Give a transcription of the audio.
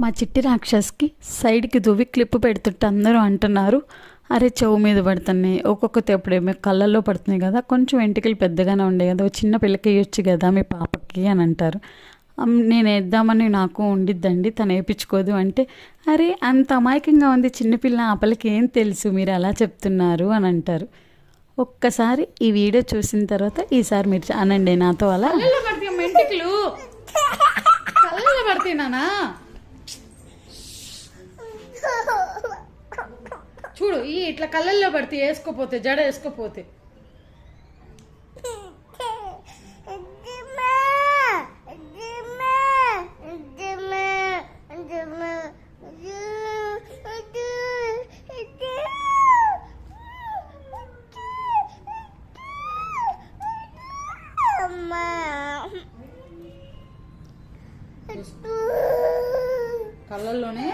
మా చిట్టి రాక్షస్కి సైడ్కి దువ్వి క్లిప్ పెడుతుంటే అందరూ అంటున్నారు, అరే చెవు మీద పడుతున్నాయి, ఒక్కొక్కటి ఎప్పుడేమో కళ్ళల్లో పడుతున్నాయి కదా, కొంచెం వెంట్రుకలు పెద్దగానే ఉండే కదా, చిన్న పిల్లకి వేయొచ్చు కదా మీ పాపకి అని అంటారు. నేను వేద్దామని నాకు ఉండిద్దండి, తను వేయించుకోదు అంటే, అరే అంత అమాయకంగా ఉంది చిన్నపిల్ల, ఆ పిల్లకి ఏం తెలుసు, మీరు అలా చెప్తున్నారు అని అంటారు. ఒక్కసారి ఈ వీడియో చూసిన తర్వాత ఈసారి మీరు అనండి నాతో, అలా వెంట్రుకలు కళ్ళల్లో పడతాయి నానా, చూడు ఈ ఇట్లా కళ్ళల్లో పడితే వేసుకోపోతే జడ వేసుకోపోతే కళ్ళల్లోనే